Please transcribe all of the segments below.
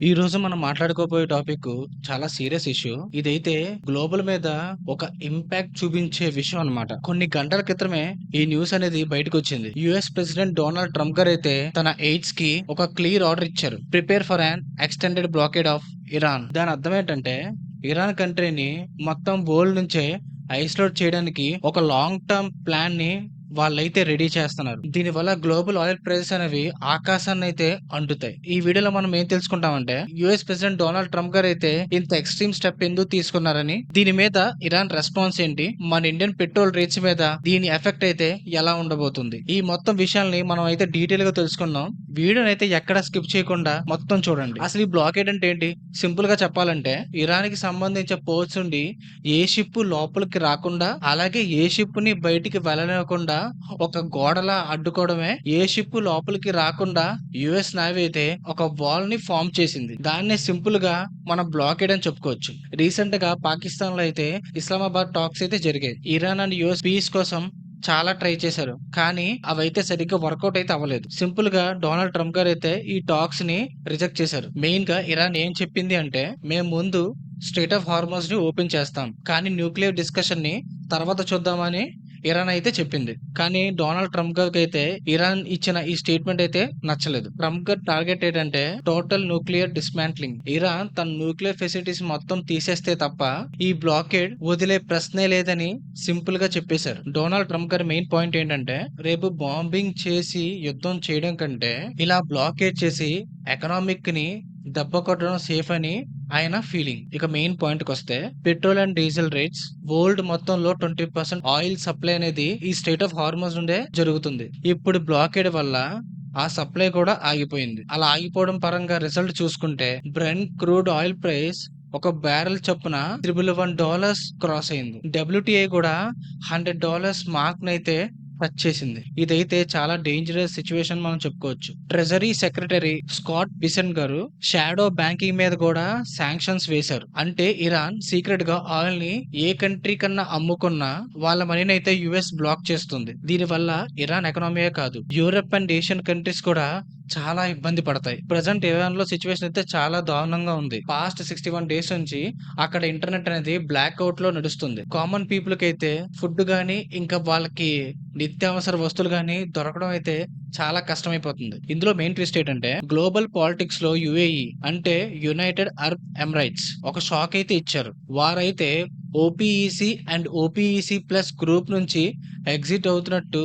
ఈ రోజు మనం మాట్లాడుకోబోయే టాపిక్ చాలా సీరియస్ ఇష్యూ. ఇదైతే గ్లోబల్ మీద ఒక ఇంపాక్ట్ చూపించే విషయం అన్నమాట. కొన్ని గంటల క్రితమే ఈ న్యూస్ అనేది బయటకొచ్చింది. యుఎస్ ప్రెసిడెంట్ డొనాల్డ్ ట్రంప్ గారు అయితే తన ఎయిడ్స్ కి ఒక క్లియర్ ఆర్డర్ ఇచ్చారు. Prepare for an extended blockade of Iran. దాని అర్థం ఏంటంటే ఇరాన్ కంట్రీని మొత్తం వరల్డ్ నుంచే ఐసోలేట్ చేయడానికి ఒక లాంగ్ టర్మ్ ప్లాన్ ని వాళ్ళైతే రెడీ చేస్తున్నారు. దీనివల్ల గ్లోబల్ ఆయిల్ ప్రైసెస్ అనేవి ఆకాశాన్ని అయితే అంటుతాయి. ఈ వీడియోలో మనం ఏం తెలుసుకుంటామంటే యుఎస్ ప్రెసిడెంట్ డొనాల్డ్ ట్రంప్ గారు అయితే ఇంత ఎక్స్ట్రీమ్ స్టెప్ ఎందుకు తీసుకున్నారని, దీని మీద ఇరాన్ రెస్పాన్స్ ఏంటి, మన ఇండియన్ పెట్రోల్ రేట్స్ మీద దీని ఎఫెక్ట్ అయితే ఎలా ఉండబోతుంది, ఈ మొత్తం విషయాల్ని మనం అయితే డీటెయిల్ గా తెలుసుకుందాం. వీడియోని అయితే ఎక్కడ స్కిప్ చేయకుండా మొత్తం చూడండి. అసలు ఈ బ్లాకేడ్ అంటే ఏంటి? సింపుల్ గా చెప్పాలంటే ఇరాన్ కి సంబంధించిన పోర్ట్స్ నుండి ఏ షిప్ లోపలికి రాకుండా, అలాగే ఏ షిప్ ని బయటికి వెళ్ళనివ్వకుండా ఒక గోడలా అడ్డుకోవడమే. ఏ షిప్ లోపలికి రాకుండా యుఎస్ నేవీ అయితే ఒక వాల్ ని ఫామ్ చేసింది. దాన్నే సింపుల్ గా మనం బ్లాకేడ్ అని చెప్పుకోవచ్చు. రీసెంట్ గా పాకిస్తాన్ లో అయితే ఇస్లామాబాద్ టాక్స్ అయితే జరిగాయి. ఇరాన్ అండ్ యుఎస్ పీస్ కోసం చాలా ట్రై చేశారు, కానీ అవైతే సరిగ్గా వర్కౌట్ అయితే అవ్వలేదు. సింపుల్ గా డొనాల్డ్ ట్రంప్ గారు అయితే ఈ టాక్స్ ని రిజెక్ట్ చేశారు. మెయిన్ గా ఇరాన్ ఏం చెప్పింది అంటే, మేము ముందు స్ట్రెయిట్ ఆఫ్ హార్మోజ్ ని ఓపెన్ చేస్తాం, కానీ న్యూక్లియర్ డిస్కషన్ ని తర్వాత చూద్దామని ఇరాన్ అయితే చెప్పింది. కానీ డొనాల్డ్ ట్రంప్ గారికి అయితే ఇరాన్ ఇచ్చిన ఈ స్టేట్మెంట్ అయితే నచ్చలేదు. ట్రంప్ గారి టార్గెట్ ఏంటంటే టోటల్ న్యూక్లియర్ డిస్మాంట్లింగ్. ఇరాన్ తన న్యూక్లియర్ ఫెసిలిటీస్ మొత్తం తీసేస్తే తప్ప ఈ బ్లాకేడ్ వదిలే ప్రశ్నే లేదని సింపుల్ గా చెప్పేశారు. డొనాల్డ్ ట్రంప్ గారి మెయిన్ పాయింట్ ఏంటంటే, రేపు బాంబింగ్ చేసి యుద్ధం చేయడం కంటే ఇలా బ్లాకేడ్ చేసి ఎకనామిక్ ని దెబ్బ కొట్టడం సేఫ్ అని ఆయన ఫీలింగ్. ఇక మెయిన్ పాయింట్ కి వస్తే, petrol and diesel rates world మొత్తంలో 20% ఆయిల్ సప్లై అనేది ఈ స్టేట్ ఆఫ్ హార్మోజ్ నుండే జరుగుతుంది. ఇప్పుడు బ్లాకేడ్ వల్ల ఆ సప్లై కూడా ఆగిపోయింది. అలా ఆగిపోవడం పరంగా రిజల్ట్ చూసుకుంటే బ్రెంట్ క్రూడ్ ఆయిల్ ప్రైస్ ఒక బ్యారెల్ చొప్పున $111 క్రాస్ అయింది. డబ్ల్యూటీఐ కూడా $100 మార్క్ నైతే టచ్ చేసింది. ఇదైతే చాలా డేంజరస్ సిచ్యువేషన్ మనం చెప్పుకోవచ్చు. ట్రెజరీ సెక్రటరీ స్కాట్ బిసెంట్ గారు షాడో బ్యాంకింగ్ మీద కూడా శాంక్షన్స్ వేశారు. అంటే ఇరాన్ సీక్రెట్ గా ఆయిల్ ని ఏ కంట్రీ కన్నా అమ్ముకున్నా వాళ్ళ మనీని అయితే యుఎస్ బ్లాక్ చేస్తుంది. దీని వల్ల ఇరాన్ ఎకనామీయే కాదు, యూరప్ అండ్ ఏషియన్ కంట్రీస్ కూడా చాలా ఇబ్బంది పడతాయి. ప్రజెంట్ ఇరాన్ లో సిచ్యువేషన్ అయితే చాలా దారుణంగా ఉంది. పాస్ట్ 61 డేస్ నుంచి అక్కడ ఇంటర్నెట్ అనేది బ్లాక్ అవుట్ లో నడుస్తుంది. కామన్ పీపుల్ కి అయితే ఫుడ్ గానీ, ఇంకా వాళ్ళకి నిత్యావసర వస్తువులు గానీ దొరకడం అయితే చాలా కష్టమైపోతుంది. ఇందులో మెయిన్ ట్విస్ట్ ఏంటంటే, గ్లోబల్ పాలిటిక్స్ లో యుఏఈ అంటే యునైటెడ్ అరబ్ ఎమిరైట్స్ ఒక షాక్ అయితే ఇచ్చారు. వారైతే ఓపీఈసీ అండ్ ఓపీఈసీ ప్లస్ గ్రూప్ నుంచి ఎగ్జిట్ అవుతున్నట్టు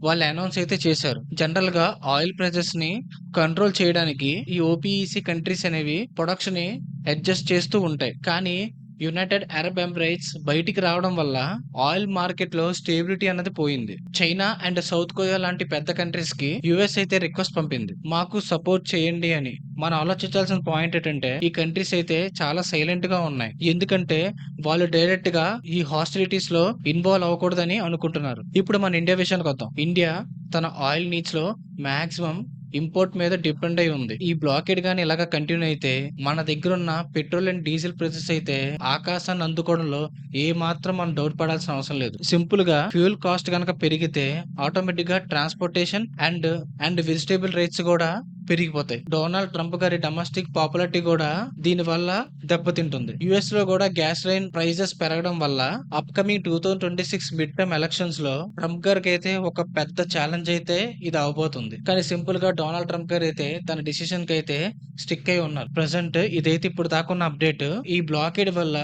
వాళ్ళు అనౌన్స్ అయితే చేశారు. జనరల్ గా ఆయిల్ ప్రైసెస్ ని కంట్రోల్ చేయడానికి ఈ ఓపీఈసీ కంట్రీస్ అనేవి ప్రొడక్షన్ ని అడ్జస్ట్ చేస్తూ ఉంటాయి. కానీ యునైటెడ్ అరబ్ ఎమిరేట్స్ బయటికి రావడం వల్ల ఆయిల్ మార్కెట్ లో స్టేబిలిటీ అన్నది పోయింది. చైనా అండ్ సౌత్ కొరియా లాంటి పెద్ద కంట్రీస్ కి యుఎస్ అయితే రిక్వెస్ట్ పంపింది, మాకు సపోర్ట్ చేయండి అని. మనం ఆలోచించాల్సిన పాయింట్ ఏంటంటే, ఈ కంట్రీస్ అయితే చాలా సైలెంట్ గా ఉన్నాయి. ఎందుకంటే వాళ్ళు డైరెక్ట్ గా ఈ హాస్టిలిటీస్ లో ఇన్వాల్వ్ అవ్వకూడదని అనుకుంటున్నారు. ఇప్పుడు మన ఇండియా విషయానికి వద్దాం. ఇండియా తన ఆయిల్ నీడ్స్ లో మాక్సిమం ఇంపోర్ట్ మీద డిపెండ్ అయి ఉంది. ఈ బ్లాకేడ్ గానీ ఇలాగా కంటిన్యూ అయితే మన దగ్గర ఉన్న పెట్రోల్ అండ్ డీజిల్ ప్రైసెస్ అయితే ఆకాశాన్ని అందుకోవడంలో ఏ మాత్రం మనం డౌట్ పడాల్సిన అవసరం లేదు. సింపుల్ గా ఫ్యూల్ కాస్ట్ గనక పెరిగితే ఆటోమేటిక్ గా ట్రాన్స్పోర్టేషన్ అండ్ వెజిటేబుల్ రేట్స్ కూడా పెరిగిపోతాయి. డొనాల్డ్ ట్రంప్ గారి డొమెస్టిక్ పాపులారిటీ కూడా దీని వల్ల దెబ్బతింటుంది. యుఎస్ లో కూడా గ్యాస్ లైన్ ప్రైజెస్ పెరగడం వల్ల అప్కమింగ్ 2026 మిడ్ టర్మ్ ఎలక్షన్స్ లో ట్రంప్ గారికి అయితే ఒక పెద్ద ఛాలెంజ్ అయితే ఇది అవబోతుంది. కానీ సింపుల్ గా డొనాల్డ్ ట్రంప్ గారు అయితే తన డిసిషన్ కి అయితే స్టిక్ అయి ఉన్నారు. ప్రెసెంట్ ఇదైతే ఇప్పుడు దాకున్న అప్డేట్. ఈ బ్లాకేడ్ వల్ల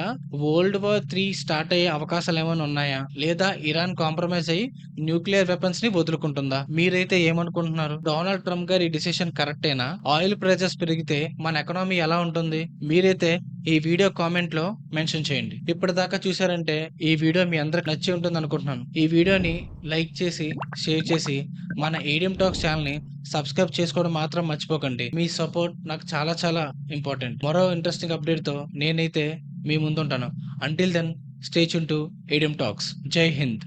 World War III స్టార్ట్ అయ్యే అవకాశాలు ఏమైనా ఉన్నాయా, లేదా ఇరాన్ కాంప్రమైజ్ అయ్యి న్యూక్లియర్ వెపన్స్ ని వదులుకుంటుందా? మీరైతే ఏమనుకుంటున్నారు? డొనాల్డ్ ట్రంప్ గారి డిసిషన్ కరెక్టేనా? ఆయిల్ ప్రైజెస్ పెరిగితే మన ఎకనామీ ఎలా ఉంటుంది? మీరైతే ఈ వీడియో కామెంట్ లో మెన్షన్ చేయండి. ఇప్పటిదాకా చూసారంటే ఈ వీడియో మీ అందరికి నచ్చి ఉంటుంది అనుకుంటున్నాను. ఈ వీడియోని లైక్ చేసి, షేర్ చేసి, మన ఏడియం టాక్స్ ఛానల్ ని సబ్స్క్రైబ్ చేసుకోవడం మాత్రం మర్చిపోకండి. మీ సపోర్ట్ నాకు చాలా చాలా ఇంపార్టెంట్. మరో ఇంట్రెస్టింగ్ అప్డేట్ తో నేనైతే మీ ముందుంటాను. Until then, stay tuned to ఏడియం టాక్స్. జై హింద్.